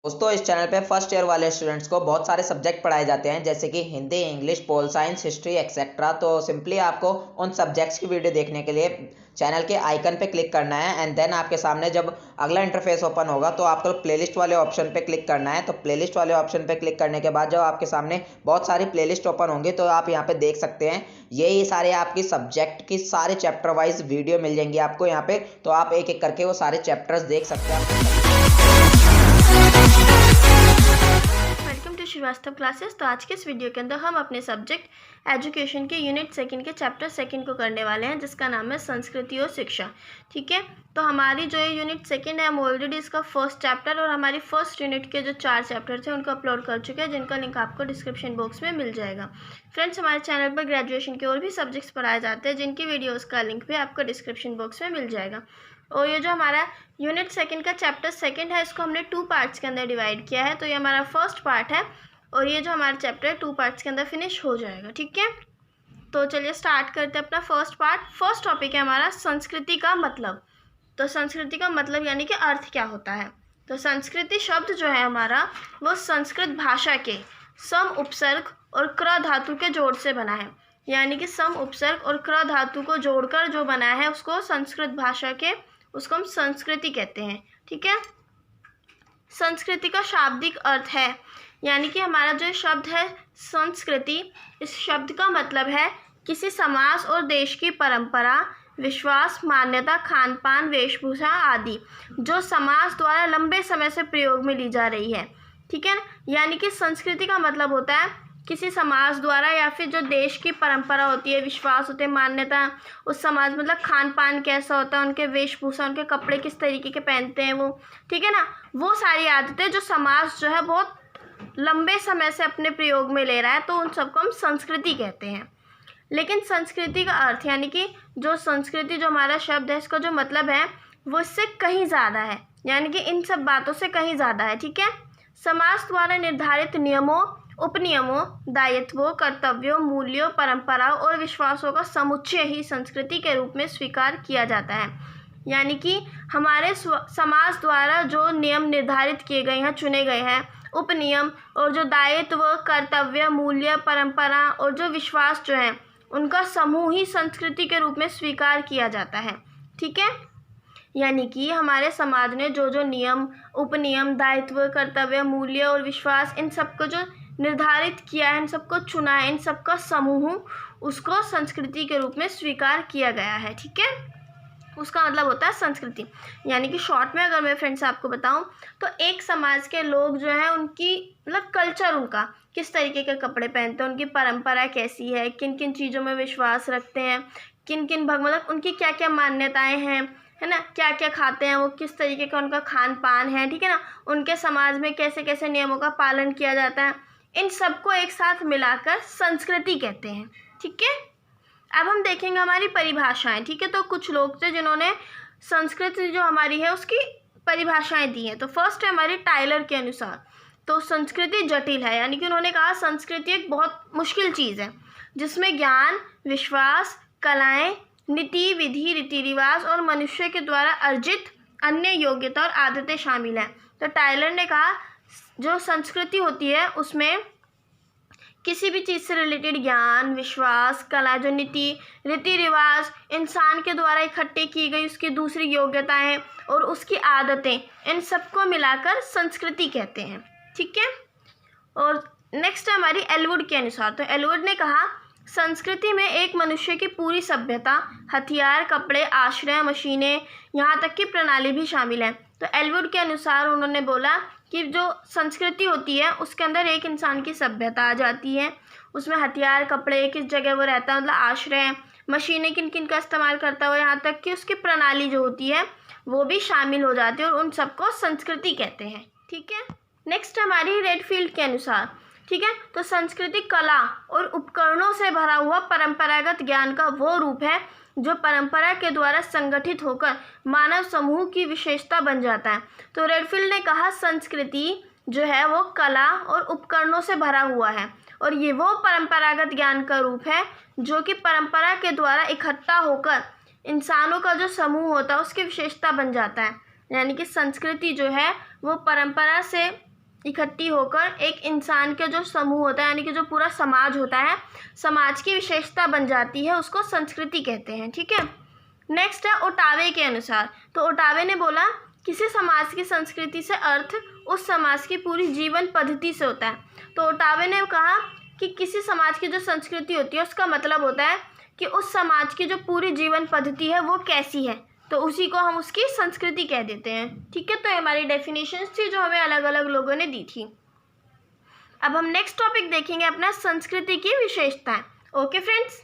दोस्तों इस चैनल पे फर्स्ट ईयर वाले स्टूडेंट्स को बहुत सारे सब्जेक्ट पढ़ाए जाते हैं जैसे कि Hindi, English, pol science, history etcetera. तो सिंपली आपको उन सब्जेक्ट्स की वीडियो देखने के लिए चैनल के आइकन पे क्लिक करना है एंड देन आपके सामने जब अगला इंटरफेस ओपन होगा तो आपको प्लेलिस्ट वाले ऑप्शन पे क्लिक करना है। तो प्लेलिस्ट वाले ऑप्शन पे क्लिक करने के बाद जब आपके सामने बहुत सारी प्लेलिस्ट ओपन होंगी तो आप यहाँ पे देख सकते हैं यही सारे आपकी सब्जेक्ट की सारे चैप्टर वाइज वीडियो मिल जाएंगी आपको यहाँ पे। तो आप एक एक करके वो सारे चैप्टर्स देख सकते हैं। Welcome to Srivastava classes. तो आज के इस वीडियो के अंदर हम अपने सब्जेक्ट एजुकेशन के यूनिट सेकंड के चैप्टर सेकंड को करने वाले हैं जिसका नाम है संस्कृति और शिक्षा। ठीक है, तो हमारी जो ये यूनिट सेकंड है हम ऑलरेडी इसका फर्स्ट चैप्टर और हमारी फर्स्ट यूनिट के जो 4 चैप्टर थे उनको अपलोड कर चुके हैं जिनका लिंक आपको डिस्क्रिप्शन बॉक्स में मिल जाएगा। फ्रेंड्स, हमारे चैनल पर ग्रेजुएशन के और भी सब्जेक्ट्स पढ़ाए जाते हैं जिनकी वीडियोज़ का लिंक भी आपको डिस्क्रिप्शन बॉक्स में मिल जाएगा। और ये जो हमारा यूनिट सेकंड का चैप्टर सेकंड है इसको हमने 2 पार्ट्स के अंदर डिवाइड किया है। तो ये हमारा फर्स्ट पार्ट है और ये जो हमारा चैप्टर है 2 पार्ट्स के अंदर फिनिश हो जाएगा। ठीक है, तो चलिए स्टार्ट करते हैं अपना फर्स्ट पार्ट। फर्स्ट टॉपिक है हमारा संस्कृति का मतलब। तो संस्कृति का मतलब यानी कि अर्थ क्या होता है। तो संस्कृति शब्द जो है हमारा वो संस्कृत भाषा के सम उपसर्ग और क्र धातु के जोड़ से बना है। यानी कि सम उपसर्ग और क्र धातु को जोड़कर जो बना है उसको संस्कृत भाषा के उसको हम संस्कृति कहते हैं। ठीक है, संस्कृति का शाब्दिक अर्थ है यानी कि हमारा जो शब्द है संस्कृति, इस शब्द का मतलब है किसी समाज और देश की परंपरा, विश्वास, मान्यता, खान पान, वेशभूषा आदि जो समाज द्वारा लंबे समय से प्रयोग में ली जा रही है। ठीक है, यानी कि संस्कृति का मतलब होता है किसी समाज द्वारा या फिर जो देश की परंपरा होती है, विश्वास होते हैं, मान्यता, उस समाज मतलब खान पान कैसा होता है, उनके वेशभूषा, उनके कपड़े किस तरीके के पहनते हैं वो, ठीक है ना, वो सारी आदतें जो समाज जो है बहुत लंबे समय से अपने प्रयोग में ले रहा है तो उन सबको हम संस्कृति कहते हैं। लेकिन संस्कृति का अर्थ यानी कि जो संस्कृति जो हमारा शब्द है इसका जो मतलब है वो इससे कहीं ज़्यादा है, यानी कि इन सब बातों से कहीं ज़्यादा है। ठीक है, समाज द्वारा निर्धारित नियमों, उपनियमों, दायित्वों, कर्तव्यों, मूल्यों, परंपराओं और विश्वासों का समुच्चय ही संस्कृति के रूप में स्वीकार किया जाता है। यानी कि हमारे समाज द्वारा जो नियम निर्धारित किए गए हैं, चुने गए हैं, उपनियम और जो दायित्व, कर्तव्य, मूल्य, परंपरा और जो विश्वास जो है उनका समूह ही संस्कृति के रूप में स्वीकार किया जाता है। ठीक है, यानी कि हमारे समाज ने जो जो नियम, उपनियम, दायित्व, कर्तव्य, मूल्य और विश्वास इन सबको जो निर्धारित किया है, इन सबको चुना है, इन सबका समूह उसको संस्कृति के रूप में स्वीकार किया गया है। ठीक है, उसका मतलब होता है संस्कृति। यानी कि शॉर्ट में अगर मैं फ्रेंड्स आपको बताऊं तो एक समाज के लोग जो है उनकी मतलब कल्चर, उनका किस तरीके के कपड़े पहनते हैं, उनकी परंपरा कैसी है, किन किन चीज़ों में विश्वास रखते हैं, किन किन मतलब उनकी क्या क्या मान्यताएं हैं, है ना, क्या क्या खाते हैं वो, किस तरीके का उनका खान पान है, ठीक है ना, उनके समाज में कैसे कैसे नियमों का पालन किया जाता है, इन सबको एक साथ मिलाकर संस्कृति कहते हैं। ठीक है, अब हम देखेंगे हमारी परिभाषाएं। ठीक है, तो कुछ लोग थे जिन्होंने संस्कृति जो हमारी है उसकी परिभाषाएं दी हैं। तो फर्स्ट है हमारी टाइलर के अनुसार, तो संस्कृति जटिल है, यानी कि उन्होंने कहा संस्कृति एक बहुत मुश्किल चीज़ है जिसमें ज्ञान, विश्वास, कलाएं, नीति, विधि, रीति रिवाज और मनुष्य के द्वारा अर्जित अन्य योग्यता और आदतें शामिल हैं। तो टाइलर ने कहा जो संस्कृति होती है उसमें किसी भी चीज़ से रिलेटेड ज्ञान, विश्वास, कला, जो नीति, रीति रिवाज, इंसान के द्वारा इकट्ठे की गई उसकी दूसरी योग्यताएं और उसकी आदतें, इन सबको मिलाकर संस्कृति कहते हैं। ठीक है, और नेक्स्ट है हमारी एलवुड के अनुसार। तो एलवुड ने कहा संस्कृति में एक मनुष्य की पूरी सभ्यता, हथियार, कपड़े, आश्रय, मशीनें, यहाँ तक कि प्रणाली भी शामिल है। तो एलवुड के अनुसार उन्होंने बोला कि जो संस्कृति होती है उसके अंदर एक इंसान की सभ्यता आ जाती है, उसमें हथियार, कपड़े, किस जगह वो रहता है, मतलब आश्रय, मशीनें किन किन का इस्तेमाल करता हो, यहाँ तक कि उसकी प्रणाली जो होती है वो भी शामिल हो जाती है और उन सबको संस्कृति कहते हैं। ठीक है, नेक्स्ट हमारी रेडफील्ड के अनुसार। ठीक है, तो संस्कृति कला और उपकरणों से भरा हुआ परंपरागत ज्ञान का वो रूप है जो परंपरा के द्वारा संगठित होकर मानव समूह की विशेषता बन जाता है। तो रेडफील्ड ने कहा संस्कृति जो है वो कला और उपकरणों से भरा हुआ है और ये वो परंपरागत ज्ञान का रूप है जो कि परंपरा के द्वारा इकट्ठा होकर इंसानों का जो समूह होता है उसकी विशेषता बन जाता है। यानी कि संस्कृति जो है वो परंपरा से इकट्ठी होकर एक इंसान के जो समूह होता है यानी कि जो पूरा समाज होता है, समाज की विशेषता बन जाती है, उसको संस्कृति कहते हैं। ठीक है, नेक्स्ट है ओटावे के अनुसार। तो ओटावे ने बोला किसी समाज की संस्कृति से अर्थ उस समाज की पूरी जीवन पद्धति से होता है। तो ओटावे ने कहा कि किसी समाज की जो संस्कृति होती है उसका मतलब होता है कि उस समाज की जो पूरी जीवन पद्धति है वो कैसी है, तो उसी को हम उसकी संस्कृति कह देते हैं। ठीक है, तो ये हमारी डेफिनेशंस थी जो हमें अलग अलग लोगों ने दी थी। अब हम नेक्स्ट टॉपिक देखेंगे अपना संस्कृति की विशेषताएं। ओके फ्रेंड्स,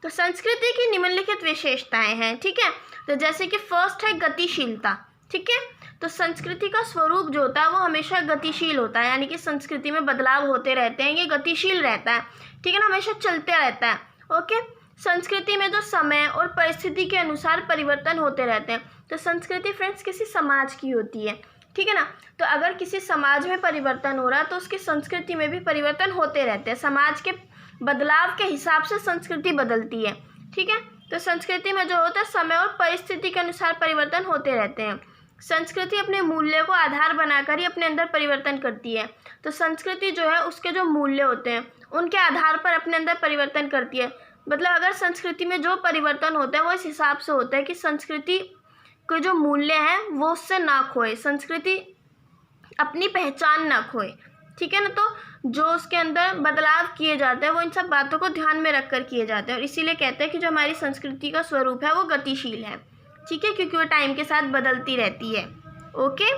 तो संस्कृति की निम्नलिखित विशेषताएं हैं। ठीक है, तो जैसे कि फर्स्ट है गतिशीलता। ठीक है, तो संस्कृति का स्वरूप जो होता है वो हमेशा गतिशील होता है, यानी कि संस्कृति में बदलाव होते रहते हैं, ये गतिशील रहता है। ठीक है ना, हमेशा चलते रहता है। ओके, संस्कृति में जो समय और परिस्थिति के अनुसार परिवर्तन होते रहते हैं। तो संस्कृति फ्रेंड्स किसी समाज की होती है। ठीक है ना, तो अगर किसी समाज में परिवर्तन हो रहा है तो उसकी संस्कृति में भी परिवर्तन होते रहते हैं। समाज के बदलाव के हिसाब से संस्कृति बदलती है। ठीक है, तो संस्कृति में जो होता है समय और परिस्थिति के अनुसार परिवर्तन होते रहते हैं। संस्कृति अपने मूल्य को आधार बनाकर ही अपने अंदर परिवर्तन करती है। तो संस्कृति जो है उसके जो मूल्य होते हैं उनके आधार पर अपने अंदर परिवर्तन करती है। मतलब अगर संस्कृति में जो परिवर्तन होता है वो इस हिसाब से होता है कि संस्कृति के जो मूल्य हैं वो उससे ना खोए, संस्कृति अपनी पहचान ना खोए। ठीक है ना, तो जो उसके अंदर बदलाव किए जाते हैं वो इन सब बातों को ध्यान में रखकर किए जाते हैं, और इसीलिए कहते हैं कि जो हमारी संस्कृति का स्वरूप है वो गतिशील है। ठीक है, क्योंकि वो टाइम के साथ बदलती रहती है। ओके,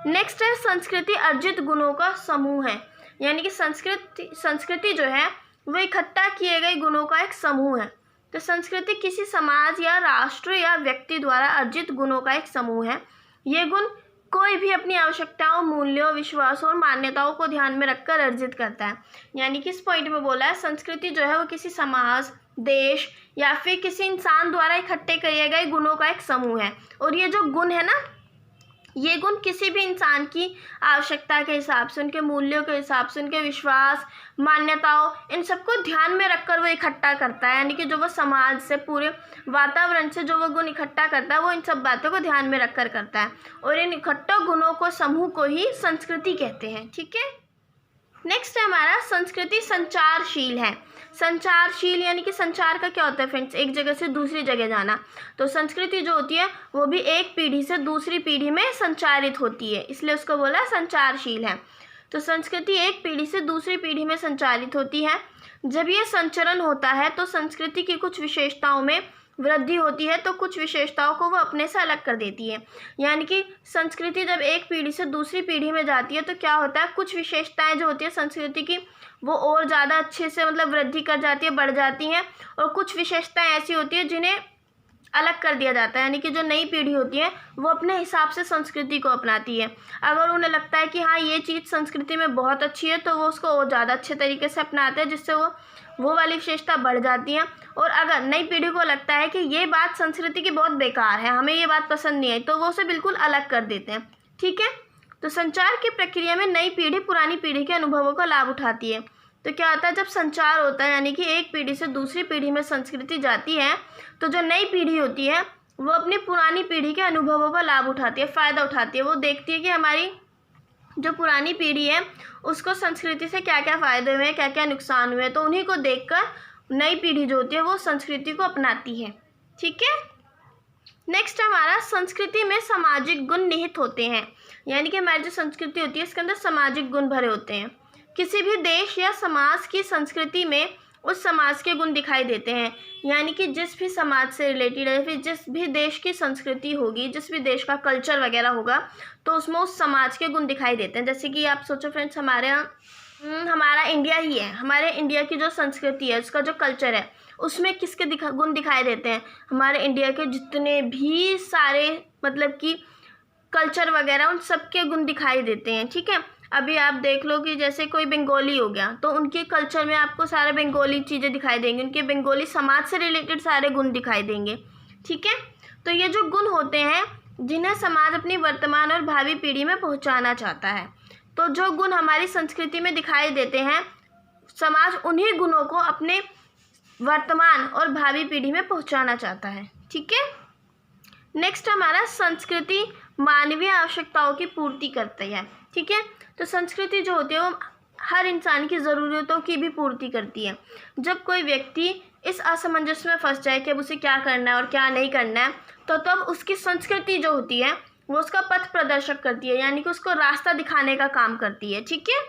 नेक्स्ट है संस्कृति अर्जित गुणों का समूह है, यानी कि संस्कृति जो है वो इकट्ठा किए गए गुणों का एक समूह है। तो संस्कृति किसी समाज या राष्ट्र या व्यक्ति द्वारा अर्जित गुणों का एक समूह है। ये गुण कोई भी अपनी आवश्यकताओं, मूल्यों, विश्वासों और मान्यताओं को ध्यान में रखकर अर्जित करता है। यानी कि इस पॉइंट में बोला है संस्कृति जो है वो किसी समाज, देश या फिर किसी इंसान द्वारा इकट्ठे किए गए गुणों का एक समूह है। और ये जो गुण है ना, ये गुण किसी भी इंसान की आवश्यकता के हिसाब से, उनके मूल्यों के हिसाब से, उनके विश्वास, मान्यताओं, इन सबको ध्यान में रखकर वो इकट्ठा करता है। यानी कि जो वो समाज से, पूरे वातावरण से जो वो गुण इकट्ठा करता है वो इन सब बातों को ध्यान में रखकर करता है, और इन इकट्ठा गुणों को, समूह को ही संस्कृति कहते हैं। ठीक है, नेक्स्ट है हमारा संस्कृति संचारशील है। संचारशील यानी कि संचार का क्या होता है फ्रेंड्स, एक जगह से दूसरी जगह जाना। तो संस्कृति जो होती है वो भी एक पीढ़ी से दूसरी पीढ़ी में संचारित होती है, इसलिए उसको बोला संचारशील है। तो संस्कृति एक पीढ़ी से दूसरी पीढ़ी में संचारित होती है। जब ये संचरण होता है तो संस्कृति की कुछ विशेषताओं में वृद्धि होती है, तो कुछ विशेषताओं को वो अपने से अलग कर देती है। यानी कि संस्कृति जब एक पीढ़ी से दूसरी पीढ़ी में जाती है तो क्या होता है, कुछ विशेषताएं जो होती है संस्कृति की वो और ज़्यादा अच्छे से मतलब वृद्धि कर जाती है, बढ़ जाती हैं, और कुछ विशेषताएं ऐसी होती है जिन्हें अलग कर दिया जाता है। यानी कि जो नई पीढ़ी होती है वो अपने हिसाब से संस्कृति को अपनाती है। अगर उन्हें लगता है कि हाँ ये चीज़ संस्कृति में बहुत अच्छी है तो वो उसको और ज़्यादा अच्छे तरीके से अपनाते हैं, जिससे वो वाली विशेषता बढ़ जाती है। और अगर नई पीढ़ी को लगता है कि ये बात संस्कृति की बहुत बेकार है, हमें ये बात पसंद नहीं आई, तो वो उसे बिल्कुल अलग कर देते हैं। ठीक है, तो संचार की प्रक्रिया में नई पीढ़ी पुरानी पीढ़ी के अनुभवों का लाभ उठाती है। तो क्या होता है, जब संचार होता है यानी कि एक पीढ़ी से दूसरी पीढ़ी में संस्कृति जाती है, तो जो नई पीढ़ी होती है वो अपनी पुरानी पीढ़ी के अनुभवों का लाभ उठाती है, फ़ायदा उठाती है। वो देखती है कि हमारी जो पुरानी पीढ़ी है उसको संस्कृति से क्या क्या फ़ायदे हुए हैं, क्या क्या नुकसान हुए हैं, तो उन्हीं को देखकर नई पीढ़ी जो होती है वो संस्कृति को अपनाती है। ठीक है, नेक्स्ट हमारा संस्कृति में सामाजिक गुण निहित होते हैं। यानी कि हमारी जो संस्कृति होती है इसके अंदर सामाजिक गुण भरे होते हैं। किसी भी देश या समाज की संस्कृति में उस समाज के गुण दिखाई देते हैं। यानी कि जिस भी समाज से रिलेटेड है, फिर जिस भी देश की संस्कृति होगी, जिस भी देश का कल्चर वगैरह होगा, तो उसमें उस समाज के गुण दिखाई देते हैं। जैसे कि आप सोचो फ्रेंड्स, हमारे यहाँ हमारा इंडिया ही है, हमारे इंडिया की जो संस्कृति है, उसका जो कल्चर है, उसमें किसके गुण दिखाई देते हैं, हमारे इंडिया के जितने भी सारे मतलब कि कल्चर वगैरह उन सब के गुण दिखाई देते हैं। ठीक है, अभी आप देख लो कि जैसे कोई बंगाली हो गया तो उनके कल्चर में आपको सारे बंगाली चीज़ें दिखाई देंगी, उनके बंगाली समाज से रिलेटेड सारे गुण दिखाई देंगे। ठीक है, तो ये जो गुण होते हैं जिन्हें समाज अपनी वर्तमान और भावी पीढ़ी में पहुंचाना चाहता है, तो जो गुण हमारी संस्कृति में दिखाई देते हैं, समाज उन्हीं गुणों को अपने वर्तमान और भावी पीढ़ी में पहुंचाना चाहता है। ठीक है, नेक्स्ट हमारा संस्कृति मानवीय आवश्यकताओं की पूर्ति करती है। ठीक है, तो संस्कृति जो होती है वो हर इंसान की ज़रूरतों की भी पूर्ति करती है। जब कोई व्यक्ति इस असमंजस में फंस जाए कि अब उसे क्या करना है और क्या नहीं करना है, तो तब उसकी संस्कृति जो होती है वो उसका पथ प्रदर्शक करती है, यानी कि उसको रास्ता दिखाने का काम करती है। ठीक है,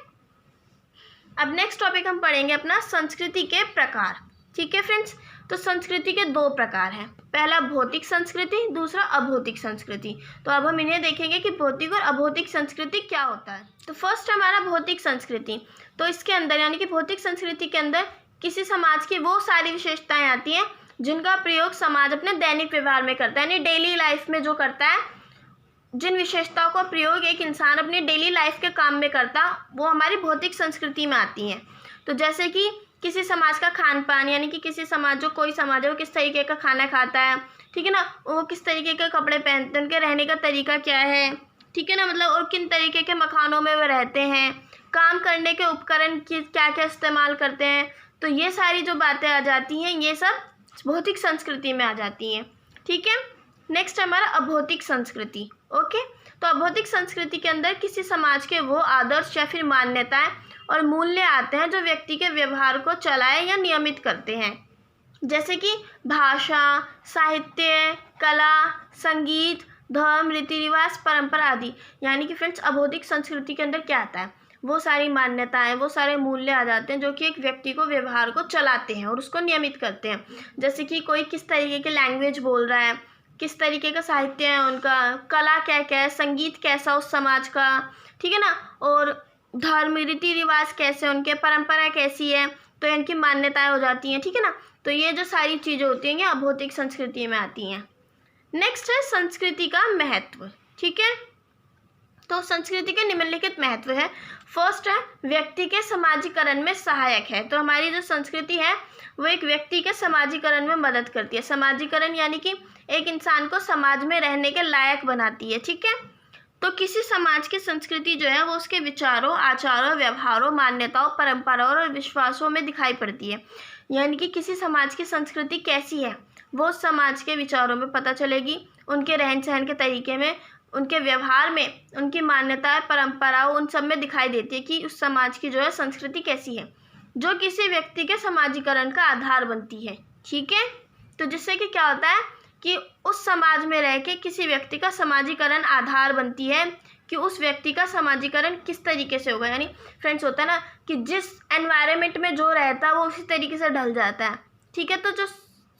अब नेक्स्ट टॉपिक हम पढ़ेंगे अपना संस्कृति के प्रकार। ठीक है फ्रेंड्स, तो संस्कृति के दो प्रकार हैं, पहला भौतिक संस्कृति, दूसरा अभौतिक संस्कृति। तो अब हम इन्हें देखेंगे कि भौतिक और अभौतिक संस्कृति क्या होता है। तो फर्स्ट हमारा भौतिक संस्कृति, तो इसके अंदर यानी कि भौतिक संस्कृति के अंदर किसी समाज की वो सारी विशेषताएं आती हैं जिनका प्रयोग समाज अपने दैनिक व्यवहार में करता है, यानी डेली लाइफ में जो करता है, जिन विशेषताओं का प्रयोग एक इंसान अपनी डेली लाइफ के काम में करता, वो हमारी भौतिक संस्कृति में आती हैं। तो जैसे कि किसी समाज का खान पान, यानी कि किसी समाज जो कोई समाज है वो किस तरीके का खाना खाता है, ठीक है ना, वो किस तरीके के कपड़े पहनते हैं, उनके रहने का तरीका क्या है, ठीक है ना, मतलब और किन तरीके के मकानों में वो रहते हैं, काम करने के उपकरण की क्या क्या इस्तेमाल करते हैं, तो ये सारी जो बातें आ जाती हैं ये सब भौतिक संस्कृति में आ जाती हैं। ठीक है, नेक्स्ट हमारा अभौतिक संस्कृति। ओके, तो अभौतिक संस्कृति के अंदर किसी समाज के वो आदर्श या फिर मान्यताएं और मूल्य आते हैं जो व्यक्ति के व्यवहार को चलाए या नियमित करते हैं, जैसे कि भाषा, साहित्य, कला, संगीत, धर्म, रीति रिवाज, परंपरा आदि। यानी कि फ्रेंड्स अभौतिक संस्कृति के अंदर क्या आता है, वो सारी मान्यताएं, वो सारे मूल्य आ जाते हैं जो कि एक व्यक्ति को व्यवहार को चलाते हैं और उसको नियमित करते हैं। जैसे कि कोई किस तरीके की लैंग्वेज बोल रहा है, किस तरीके का साहित्य है उनका, कला क्या क्या है, संगीत कैसा उस समाज का, ठीक है ना, और धर्म, रीति रिवाज कैसे, उनके परंपरा कैसी है, तो इनकी मान्यताएं हो जाती हैं। ठीक है ना, तो ये जो सारी चीज़ें होती हैं ये अभौतिक संस्कृति में आती हैं। नेक्स्ट है संस्कृति का महत्व। ठीक है, तो संस्कृति के निम्नलिखित महत्व है। फर्स्ट है व्यक्ति के समाजीकरण में सहायक है। तो हमारी जो संस्कृति है वो एक व्यक्ति के समाजीकरण में मदद करती है। समाजीकरण यानी कि एक इंसान को समाज में रहने के लायक बनाती है। ठीक है, तो किसी समाज की संस्कृति जो है वो उसके विचारों, आचारों, व्यवहारों, मान्यताओं, परंपराओं और विश्वासों में दिखाई पड़ती है। यानी कि किसी समाज की संस्कृति कैसी है वो उस समाज के विचारों में पता चलेगी, उनके रहन सहन के तरीके में, उनके व्यवहार में, उनकी मान्यताएं, परंपराओं, उन सब में दिखाई देती है कि उस समाज की जो है संस्कृति कैसी है, जो किसी व्यक्ति के समाजीकरण का आधार बनती है। ठीक है, तो जिससे कि क्या होता है कि उस समाज में रह के किसी व्यक्ति का समाजीकरण आधार बनती है कि उस व्यक्ति का समाजीकरण किस तरीके से होगा। यानी फ्रेंड्स होता है ना कि जिस एनवायरनमेंट में जो रहता है वो उसी तरीके से ढल जाता है। ठीक है, तो जो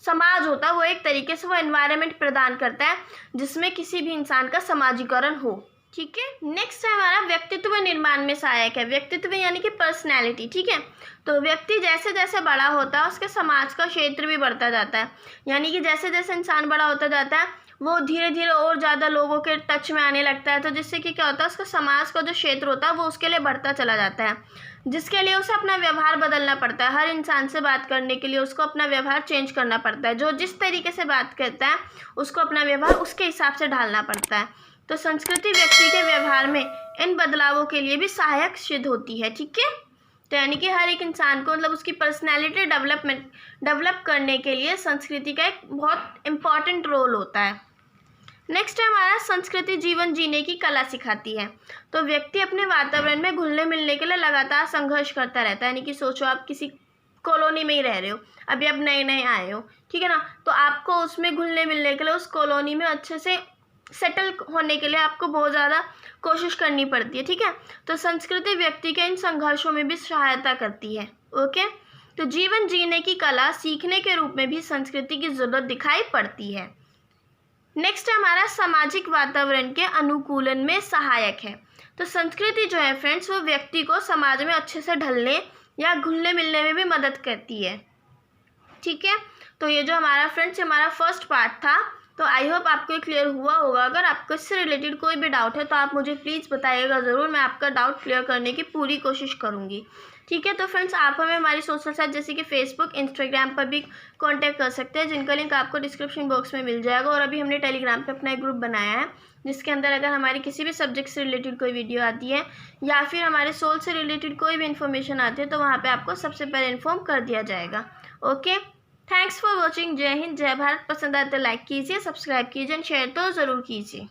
समाज होता है वो एक तरीके से वो एनवायरनमेंट प्रदान करता है जिसमें किसी भी इंसान का समाजीकरण हो। ठीक है, नेक्स्ट है हमारा व्यक्तित्व निर्माण में सहायक है। व्यक्तित्व यानी कि पर्सनैलिटी। ठीक है, तो व्यक्ति जैसे जैसे बड़ा होता है उसके समाज का क्षेत्र भी बढ़ता जाता है। यानी कि जैसे जैसे इंसान बड़ा होता जाता है वो धीरे धीरे और ज़्यादा लोगों के टच में आने लगता है, तो जिससे कि क्या होता है उसका समाज का जो क्षेत्र होता है वो उसके लिए बढ़ता चला जाता है, जिसके लिए उसे अपना व्यवहार बदलना पड़ता है। हर इंसान से बात करने के लिए उसको अपना व्यवहार चेंज करना पड़ता है। जो जिस तरीके से बात करता है उसको अपना व्यवहार उसके हिसाब से ढालना पड़ता है। तो संस्कृति व्यक्ति के व्यवहार में इन बदलावों के लिए भी सहायक सिद्ध होती है। ठीक है, तो यानी कि हर एक इंसान को मतलब उसकी पर्सनैलिटी डेवलप करने के लिए संस्कृति का एक बहुत इम्पॉर्टेंट रोल होता है। नेक्स्ट है हमारा संस्कृति जीवन जीने की कला सिखाती है। तो व्यक्ति अपने वातावरण में घुलने मिलने के लिए लगातार संघर्ष करता रहता है। यानी कि सोचो आप किसी कॉलोनी में ही रह रहे हो, अभी आप नए नए आए हो, ठीक है ना, तो आपको उसमें घुलने मिलने के लिए, उस कॉलोनी में अच्छे से सेटल होने के लिए आपको बहुत ज़्यादा कोशिश करनी पड़ती है। ठीक है, तो संस्कृति व्यक्ति के इन संघर्षों में भी सहायता करती है। ओके, तो जीवन जीने की कला सीखने के रूप में भी संस्कृति की ज़रूरत दिखाई पड़ती है। नेक्स्ट है हमारा सामाजिक वातावरण के अनुकूलन में सहायक है। तो संस्कृति जो है फ्रेंड्स वो व्यक्ति को समाज में अच्छे से ढलने या घुलने मिलने में भी मदद करती है। ठीक है, तो ये जो हमारा फ्रेंड्स हमारा फर्स्ट पार्ट था, तो आई होप आपको क्लियर हुआ होगा। अगर आपको इससे रिलेटेड कोई भी डाउट है तो आप मुझे प्लीज़ बताइएगा ज़रूर, मैं आपका डाउट क्लियर करने की पूरी कोशिश करूँगी। ठीक है, तो फ्रेंड्स आप हमें हमारी सोशल साइट जैसे कि फेसबुक, इंस्टाग्राम पर भी कांटेक्ट कर सकते हैं, जिनका लिंक आपको डिस्क्रिप्शन बॉक्स में मिल जाएगा। और अभी हमने टेलीग्राम पे अपना एक ग्रुप बनाया है जिसके अंदर अगर हमारी किसी भी सब्जेक्ट से रिलेटेड कोई वीडियो आती है या फिर हमारे सोल से रिलेटेड कोई भी इन्फॉर्मेशन आती है तो वहाँ पर आपको सबसे पहले इन्फॉर्म कर दिया जाएगा। Okay, thanks for watching. जय हिंद, जय भारत। पसंद आए तो लाइक कीजिए, सब्सक्राइब कीजिए एंड शेयर तो ज़रूर कीजिए।